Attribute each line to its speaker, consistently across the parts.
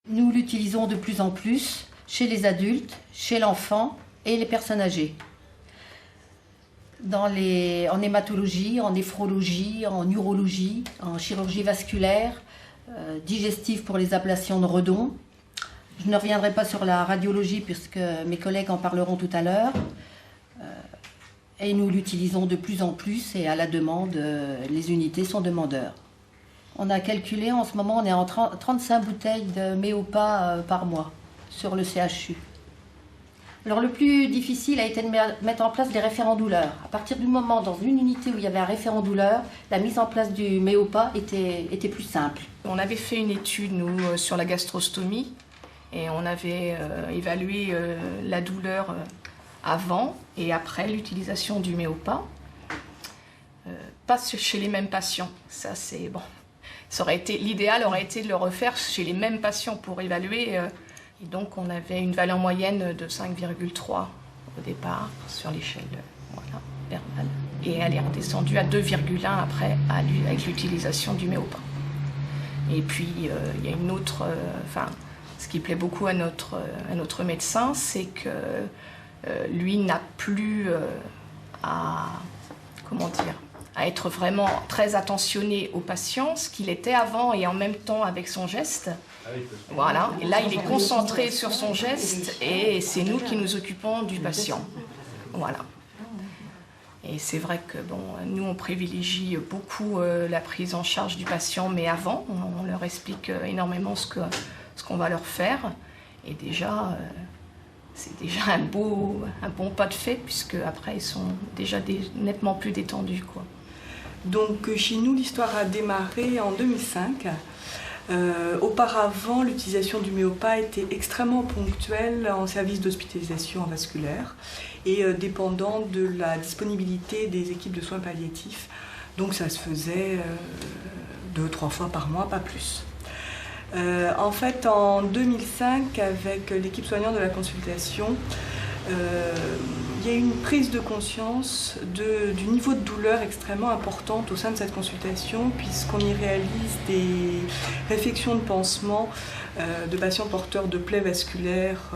Speaker 1: Nous l'utilisons de plus en plus chez les adultes, chez l'enfant et les personnes âgées. En hématologie, en néphrologie, en urologie, en chirurgie vasculaire, digestive pour les ablations de redons. Je ne reviendrai pas sur la radiologie puisque mes collègues en parleront tout à l'heure. Et nous l'utilisons de plus en plus et à la demande, les unités sont demandeurs. On a calculé, en ce moment, on est en 35 bouteilles de Méopa par mois sur le CHU. Alors le plus difficile a été de mettre en place des référents douleurs. À partir du moment, dans une unité où il y avait un référent douleur, la mise en place du Méopa était plus simple.
Speaker 2: On avait fait une étude, nous, sur la gastrostomie et on avait évalué la douleur avant et après l'utilisation du Méopa. Pas chez les mêmes patients, ça c'est bon. L'idéal aurait été de le refaire chez les mêmes patients pour évaluer. Et donc on avait une valeur moyenne de 5,3 au départ sur l'échelle verbale. Et elle est redescendue à 2,1 après avec l'utilisation du Méopa. Et puis il y a une autre... ce qui plaît beaucoup à notre médecin, c'est que lui n'a plus à être vraiment très attentionné aux patients, ce qu'il était avant et en même temps avec son geste. Voilà, et là il est concentré sur son geste et c'est nous qui nous occupons du patient. Voilà. Et c'est vrai que nous on privilégie beaucoup la prise en charge du patient, mais avant on leur explique énormément ce qu'on va leur faire. Et déjà, c'est déjà un bon pas de fait, puisque après ils sont déjà nettement plus détendus, quoi.
Speaker 3: Donc chez nous, l'histoire a démarré en 2005. Auparavant, l'utilisation du Méopa était extrêmement ponctuelle en service d'hospitalisation vasculaire et dépendant de la disponibilité des équipes de soins palliatifs. Donc ça se faisait 2-3 fois par mois, pas plus. En fait, en 2005, avec l'équipe soignante de la consultation, il y a eu une prise de conscience du niveau de douleur extrêmement importante au sein de cette consultation, puisqu'on y réalise des réflexions de pansement de patients porteurs de plaies vasculaires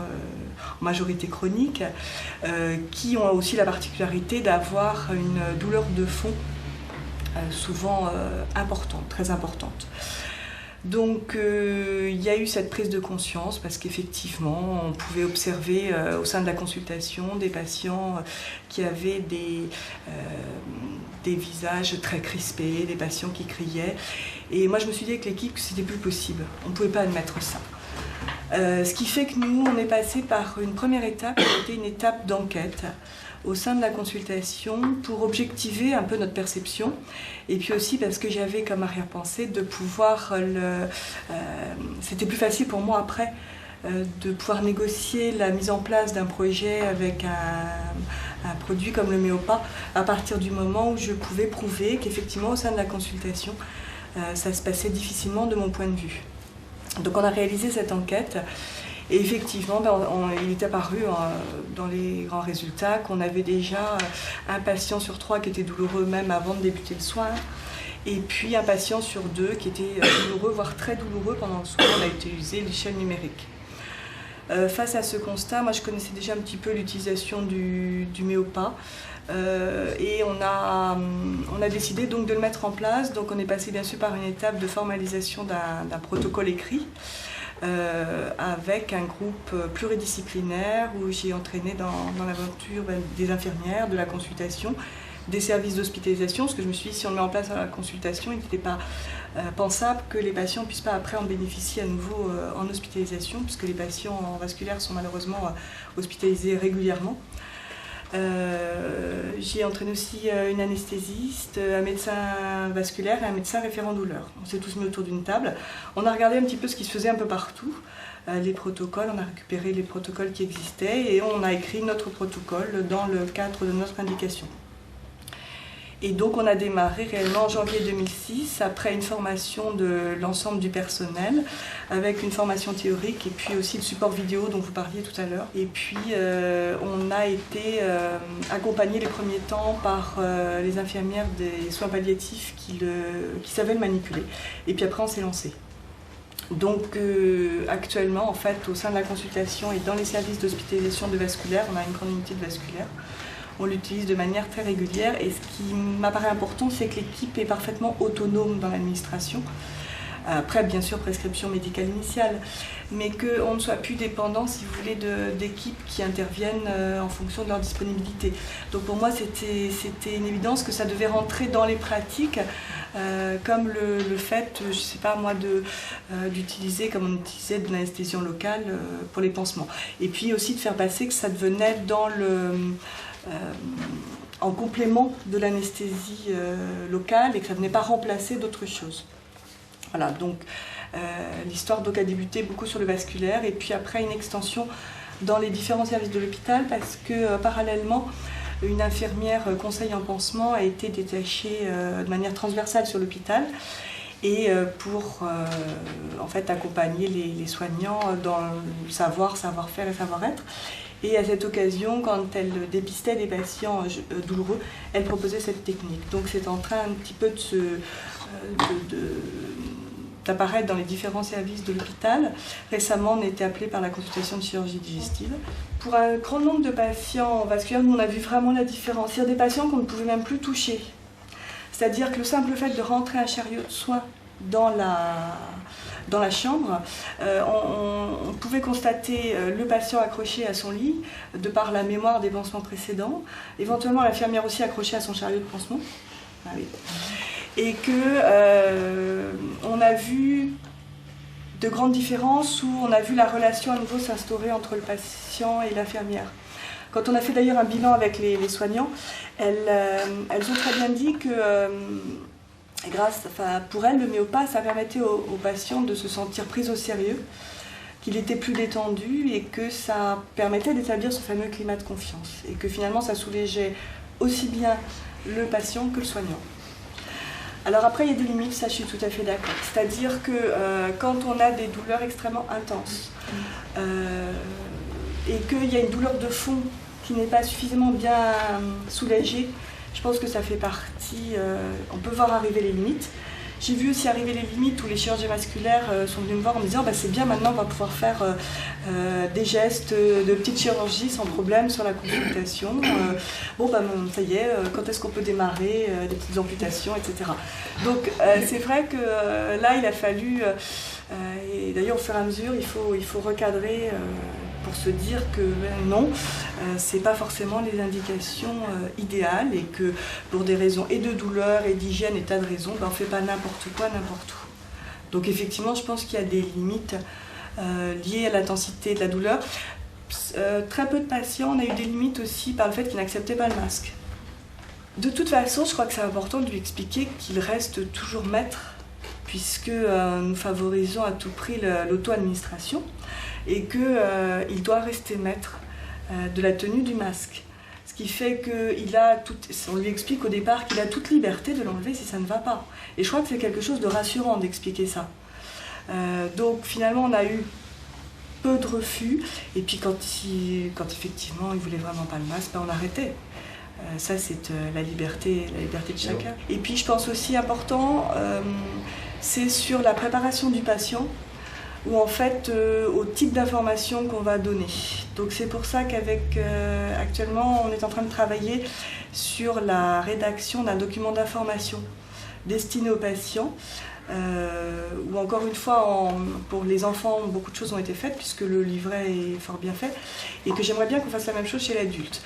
Speaker 3: en majorité chronique, qui ont aussi la particularité d'avoir une douleur de fond souvent importante, très importante. Donc il y a eu cette prise de conscience parce qu'effectivement on pouvait observer au sein de la consultation des patients qui avaient des visages très crispés, des patients qui criaient. Et moi je me suis dit avec l'équipe que c'était plus possible, on ne pouvait pas admettre ça. Ce qui fait que nous on est passé par une première étape qui était une étape d'enquête au sein de la consultation pour objectiver un peu notre perception et puis aussi parce que j'avais comme arrière-pensée de pouvoir c'était plus facile pour moi après de pouvoir négocier la mise en place d'un projet avec un produit comme le Méopa à partir du moment où je pouvais prouver qu'effectivement au sein de la consultation ça se passait difficilement de mon point de vue. Donc on a réalisé cette enquête. Et effectivement, il est apparu dans les grands résultats qu'on avait déjà un patient sur 3 qui était douloureux même avant de débuter le soin, et puis un patient sur 2 qui était douloureux, voire très douloureux pendant le soin. On a utilisé l'échelle numérique. Face à ce constat, moi je connaissais déjà un petit peu l'utilisation du Méopa, et on a décidé donc de le mettre en place. Donc on est passé bien sûr par une étape de formalisation d'un protocole écrit, avec un groupe pluridisciplinaire où j'ai entraîné dans l'aventure des infirmières, de la consultation, des services d'hospitalisation, parce que je me suis dit si on le met en place à la consultation, il n'était pas pensable que les patients ne puissent pas après en bénéficier à nouveau en hospitalisation, puisque les patients en vasculaire sont malheureusement hospitalisés régulièrement. J'ai entraîné aussi une anesthésiste, un médecin vasculaire et un médecin référent douleur. On s'est tous mis autour d'une table. On a regardé un petit peu ce qui se faisait un peu partout, les protocoles, on a récupéré les protocoles qui existaient et on a écrit notre protocole dans le cadre de notre indication. Et donc on a démarré réellement en janvier 2006, après une formation de l'ensemble du personnel, avec une formation théorique et puis aussi le support vidéo dont vous parliez tout à l'heure. Et puis on a été accompagné les premiers temps par les infirmières des soins palliatifs qui savaient le manipuler. Et puis après on s'est lancé. Donc actuellement, en fait, au sein de la consultation et dans les services d'hospitalisation de vasculaire, on a une grande unité de vasculaire. On l'utilise de manière très régulière et ce qui m'apparaît important, c'est que l'équipe est parfaitement autonome dans l'administration. Après, bien sûr, prescription médicale initiale, mais qu'on ne soit plus dépendant, si vous voulez, d'équipes qui interviennent en fonction de leur disponibilité. Donc pour moi, c'était une évidence que ça devait rentrer dans les pratiques, comme le fait, je ne sais pas moi, d'utiliser, comme on utilisait de l'anesthésion locale pour les pansements. Et puis aussi de faire passer que ça devenait en complément de l'anesthésie locale et que ça ne venait pas remplacer d'autres choses. Voilà, donc l'histoire a débuté beaucoup sur le vasculaire et puis après une extension dans les différents services de l'hôpital parce que parallèlement, une infirmière conseil en pansement a été détachée de manière transversale sur l'hôpital et pour en fait accompagner les soignants dans le savoir-faire et savoir-être. Et à cette occasion, quand elle dépistait des patients douloureux, elle proposait cette technique. Donc c'est en train un petit peu d'apparaître dans les différents services de l'hôpital. Récemment, on a été appelé par la consultation de chirurgie digestive. Pour un grand nombre de patients vasculaires, nous on a vu vraiment la différence. Il y a des patients qu'on ne pouvait même plus toucher. C'est-à-dire que le simple fait de rentrer un chariot de soins dans la chambre, on pouvait constater le patient accroché à son lit, de par la mémoire des pansements précédents, éventuellement l'infirmière aussi accrochée à son chariot de pansement. Ah oui. Et qu'on a vu de grandes différences où on a vu la relation à nouveau s'instaurer entre le patient et l'infirmière. Quand on a fait d'ailleurs un bilan avec les soignants, elles ont très bien dit que pour elles, le méopa, ça permettait aux patients de se sentir pris au sérieux, qu'il était plus détendu et que ça permettait d'établir ce fameux climat de confiance. Et que finalement, ça soulageait aussi bien le patient que le soignant. Alors après, il y a des limites, ça je suis tout à fait d'accord. C'est-à-dire que quand on a des douleurs extrêmement intenses et qu'il y a une douleur de fond qui n'est pas suffisamment bien soulagée, je pense que ça fait partie, on peut voir arriver les limites. J'ai vu aussi arriver les limites où les chirurgiens vasculaires sont venus me voir en me disant c'est bien, maintenant on va pouvoir faire des gestes de petite chirurgie sans problème sur la consultation. Ça y est, quand est-ce qu'on peut démarrer des petites amputations, etc. Donc c'est vrai que là il a fallu, et d'ailleurs au fur et à mesure il faut recadrer pour se dire que non, c'est pas forcément les indications idéales et que pour des raisons et de douleur et d'hygiène et tas de raisons, on ne fait pas n'importe quoi, n'importe où. Donc effectivement, je pense qu'il y a des limites liées à l'intensité de la douleur. Très peu de patients, on a eu des limites aussi par le fait qu'ils n'acceptaient pas le masque. De toute façon, je crois que c'est important de lui expliquer qu'il reste toujours maître puisque nous favorisons à tout prix l'auto-administration et qu'il doit rester maître de la tenue du masque. Ce qui fait on lui explique au départ qu'il a toute liberté de l'enlever si ça ne va pas. Et je crois que c'est quelque chose de rassurant d'expliquer ça. Donc finalement on a eu peu de refus et puis quand effectivement il ne voulait vraiment pas le masque, on arrêtait. Ça c'est la liberté de chacun. Et puis je pense aussi important, c'est sur la préparation du patient ou en fait au type d'information qu'on va donner. Donc c'est pour ça actuellement on est en train de travailler sur la rédaction d'un document d'information destiné aux patients où encore une fois pour les enfants beaucoup de choses ont été faites puisque le livret est fort bien fait et que j'aimerais bien qu'on fasse la même chose chez l'adulte.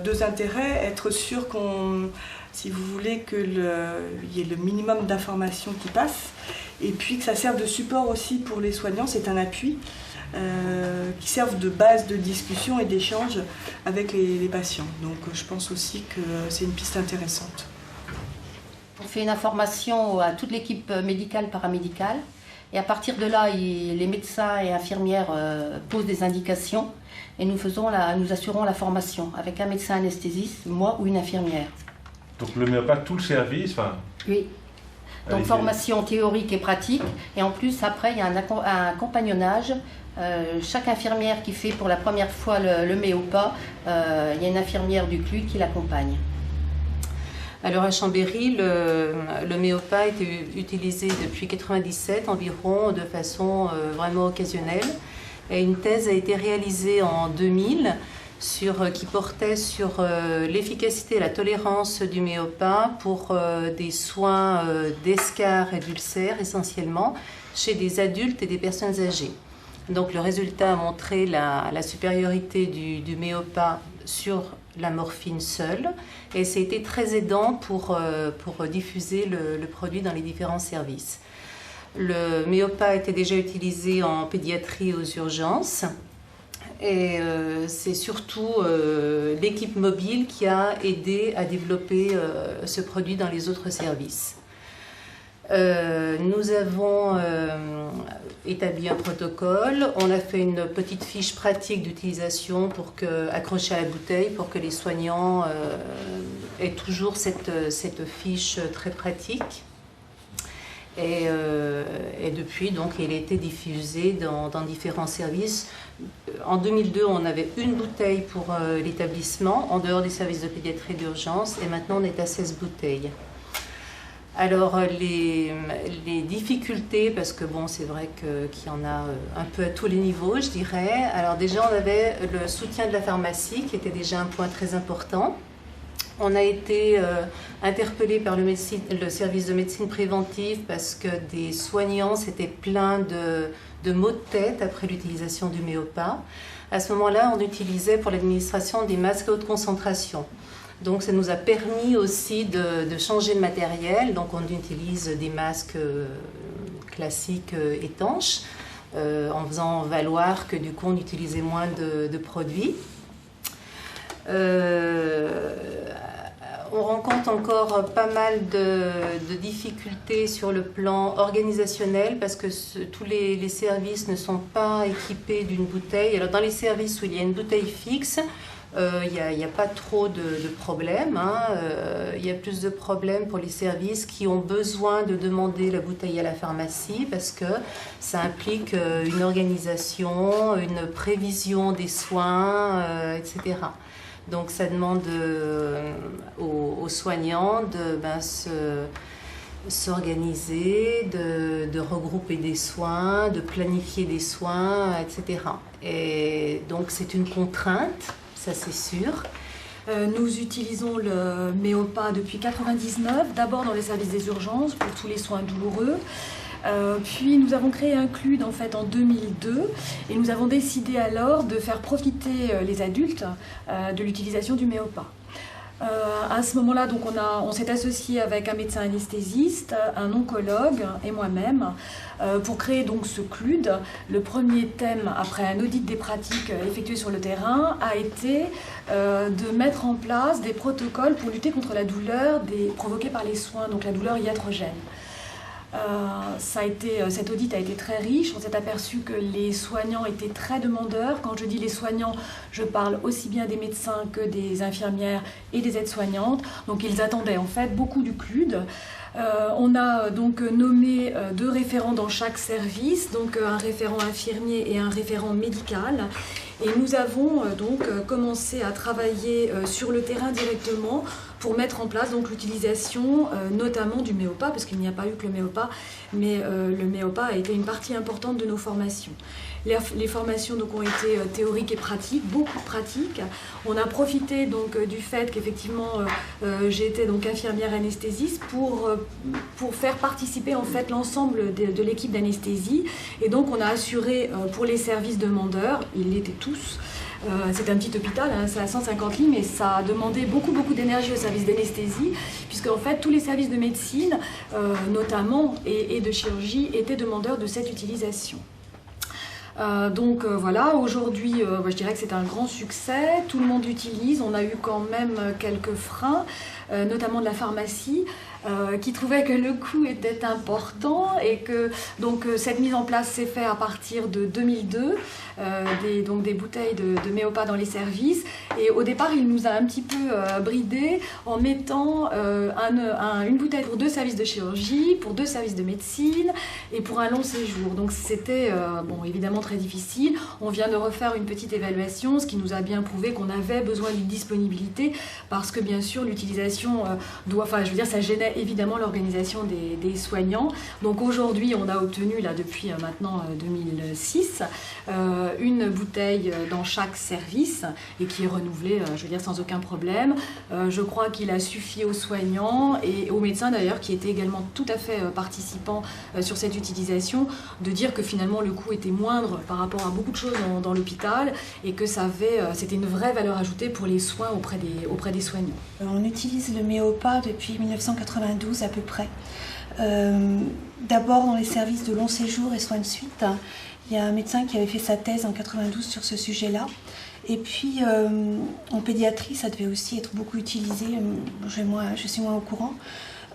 Speaker 3: Deux intérêts, être sûr si vous voulez qu'il y ait le minimum d'informations qui passent et puis que ça serve de support aussi pour les soignants, c'est un appui qui serve de base de discussion et d'échange avec les patients. Donc je pense aussi que c'est une piste intéressante.
Speaker 1: On fait une information à toute l'équipe médicale, paramédicale et à partir de là, les médecins et infirmières posent des indications et nous assurons la formation avec un médecin anesthésiste, moi ou une infirmière.
Speaker 4: Donc le méopathe, tout le service,
Speaker 1: Oui. Donc formation théorique et pratique. Et en plus, après, il y a un compagnonnage. Chaque infirmière qui fait pour la première fois le méopa, il y a une infirmière du CLU qui l'accompagne.
Speaker 5: Alors à Chambéry, le Méopa était utilisé depuis 1997 environ de façon vraiment occasionnelle. Et une thèse a été réalisée en 2000 qui portait sur l'efficacité et la tolérance du Méopa pour des soins d'escarres et d'ulcères essentiellement chez des adultes et des personnes âgées. Donc le résultat a montré la supériorité du Méopa sur la morphine seule et c'était très aidant pour diffuser le produit dans les différents services. Le Méopa était déjà utilisé en pédiatrie aux urgences et c'est surtout l'équipe mobile qui a aidé à développer ce produit dans les autres services. Nous avons établi un protocole, on a fait une petite fiche pratique d'utilisation accrochée à la bouteille pour que les soignants aient toujours cette fiche très pratique. Et depuis, donc, il a été diffusé dans différents services. En 2002, on avait une bouteille pour l'établissement, en dehors des services de pédiatrie d'urgence, et maintenant on est à 16 bouteilles. Alors, les difficultés, parce que bon, c'est vrai qu'il y en a un peu à tous les niveaux, je dirais. Alors déjà, on avait le soutien de la pharmacie, qui était déjà un point très important. On a été interpellé par le service de médecine préventive parce que des soignants s'étaient plaints de maux de tête après l'utilisation du Méopa. À ce moment-là, on utilisait pour l'administration des masques à haute concentration. Donc ça nous a permis aussi de changer de matériel. Donc on utilise des masques classiques étanches en faisant valoir que du coup on utilisait moins de produits. On rencontre encore pas mal de difficultés sur le plan organisationnel parce que tous les services ne sont pas équipés d'une bouteille. Alors dans les services où il y a une bouteille fixe, il n'y a pas trop de problèmes. Il y a plus de problèmes pour les services qui ont besoin de demander la bouteille à la pharmacie parce que ça implique une organisation, une prévision des soins, etc. Donc ça demande aux soignants de s'organiser, de regrouper des soins, de planifier des soins, etc. Et donc c'est une contrainte, ça c'est sûr.
Speaker 6: Nous utilisons le Méopa depuis 1999, d'abord dans les services des urgences pour tous les soins douloureux. Puis nous avons créé un CLUD en fait en 2002 et nous avons décidé alors de faire profiter les adultes de l'utilisation du Méopa. À ce moment-là, donc on s'est associé avec un médecin anesthésiste, un oncologue et moi-même pour créer donc ce CLUD. Le premier thème, après un audit des pratiques effectuées sur le terrain, a été de mettre en place des protocoles pour lutter contre la douleur provoquée par les soins, donc la douleur iatrogène. Cet audit a été très riche. On s'est aperçu que les soignants étaient très demandeurs. Quand je dis les soignants, je parle aussi bien des médecins que des infirmières et des aides-soignantes. Donc ils attendaient en fait beaucoup du CLUD. On a donc nommé 2 référents dans chaque service, donc un référent infirmier et un référent médical. Et nous avons donc commencé à travailler sur le terrain directement pour mettre en place donc l'utilisation notamment du Méopa, parce qu'il n'y a pas eu que le Méopa, mais le Méopa a été une partie importante de nos formations. Les formations donc ont été théoriques et pratiques, beaucoup de pratiques. On a profité donc du fait qu'effectivement j'ai été donc infirmière anesthésiste pour faire participer en fait l'ensemble de l'équipe d'anesthésie. Et donc on a assuré pour les services demandeurs, ils l'étaient tous. C'est un petit hôpital, c'est à 150 lits, mais ça a demandé beaucoup d'énergie au service d'anesthésie, puisque en fait tous les services de médecine, notamment et de chirurgie, étaient demandeurs de cette utilisation. Donc voilà, aujourd'hui je dirais que c'est un grand succès, tout le monde l'utilise, on a eu quand même quelques freins, notamment de la pharmacie, qui trouvait que le coût était important et que donc cette mise en place s'est faite à partir de 2002, des bouteilles de Méopa dans les services. Et au départ, il nous a un petit peu bridés en mettant une bouteille pour 2 services de chirurgie, pour 2 services de médecine et pour un long séjour. Donc c'était évidemment très difficile. On vient de refaire une petite évaluation, ce qui nous a bien prouvé qu'on avait besoin d'une disponibilité parce que bien sûr l'utilisation ça gênait évidemment l'organisation des soignants. Donc aujourd'hui, on a obtenu là depuis maintenant 2006 une bouteille dans chaque service et qui est renouvelée, sans aucun problème. Je crois qu'il a suffi aux soignants et aux médecins d'ailleurs, qui étaient également tout à fait participants sur cette utilisation, de dire que finalement le coût était moindre par rapport à beaucoup de choses dans l'hôpital et que c'était une vraie valeur ajoutée pour les soins auprès des soignants.
Speaker 7: On utilise le Méopa depuis 1992 à peu près. D'abord dans les services de long séjour et soins de suite. Il y a un médecin qui avait fait sa thèse en 92 sur ce sujet-là. Et puis en pédiatrie, ça devait aussi être beaucoup utilisé. Je suis moins au courant.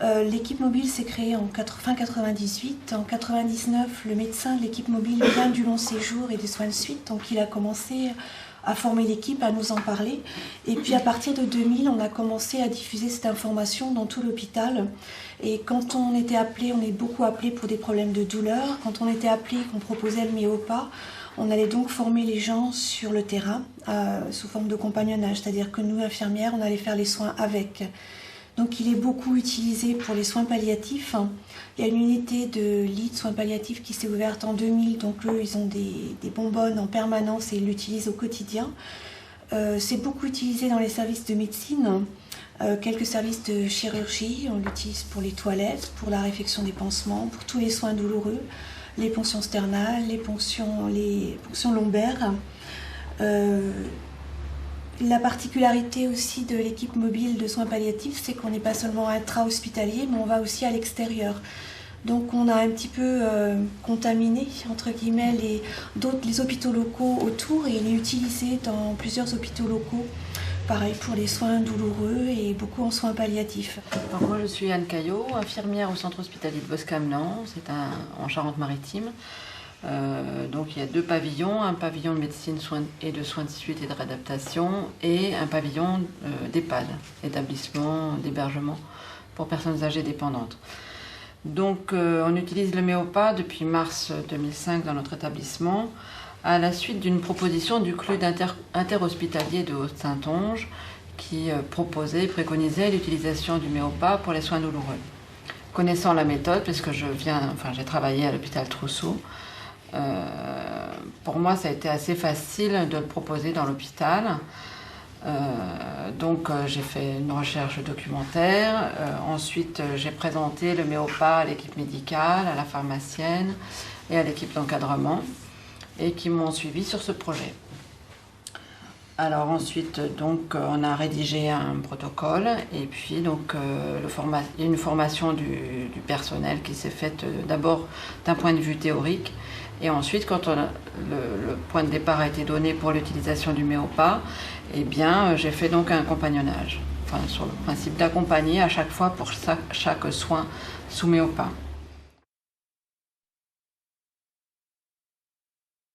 Speaker 7: L'équipe mobile s'est créée en fin 98. En 99, le médecin de l'équipe mobile vient du long séjour et des soins de suite. Donc il a commencé à former l'équipe, à nous en parler. Et puis à partir de 2000, on a commencé à diffuser cette information dans tout l'hôpital. Et quand on était appelé, on est beaucoup appelé pour des problèmes de douleur. Quand on était appelé, qu'on proposait le Méopa, on allait donc former les gens sur le terrain sous forme de compagnonnage. C'est-à-dire que nous, infirmières, on allait faire les soins avec. Donc il est beaucoup utilisé pour les soins palliatifs. Il y a une unité de lit de soins palliatifs qui s'est ouverte en 2000. Donc eux, ils ont des bonbonnes en permanence et ils l'utilisent au quotidien. C'est beaucoup utilisé dans les services de médecine. Quelques services de chirurgie, on l'utilise pour les toilettes, pour la réfection des pansements, pour tous les soins douloureux, les ponctions sternales, les ponctions lombaires. La particularité aussi de l'équipe mobile de soins palliatifs, c'est qu'on n'est pas seulement intra-hospitalier, mais on va aussi à l'extérieur. Donc on a un petit peu contaminé, entre guillemets, les hôpitaux locaux autour et il est utilisé dans plusieurs hôpitaux locaux. Pareil pour les soins douloureux et beaucoup en soins palliatifs.
Speaker 8: Alors moi je suis Anne Caillot, infirmière au centre hospitalier de Bosc-Camelan, en Charente-Maritime. Donc il y a 2 pavillons, un pavillon de médecine et de soins de suite et de réadaptation et un pavillon d'EHPAD, établissement d'hébergement pour personnes âgées dépendantes. Donc on utilise le Méopa depuis mars 2005 dans notre établissement à la suite d'une proposition du CLUD interhospitalier de Haute-Saintonge qui préconisait l'utilisation du Méopa pour les soins douloureux. Connaissant la méthode, puisque j'ai travaillé à l'hôpital Trousseau, pour moi ça a été assez facile de le proposer dans l'hôpital. Donc j'ai fait une recherche documentaire, ensuite j'ai présenté le Méopa à l'équipe médicale, à la pharmacienne et à l'équipe d'encadrement et qui m'ont suivi sur ce projet. Alors ensuite donc on a rédigé un protocole et puis donc il y a une formation du personnel qui s'est faite d'abord d'un point de vue théorique et ensuite quand le point de départ a été donné pour l'utilisation du Méopa, eh bien j'ai fait donc un compagnonnage, sur le principe d'accompagner à chaque fois pour chaque soin sous Méopa.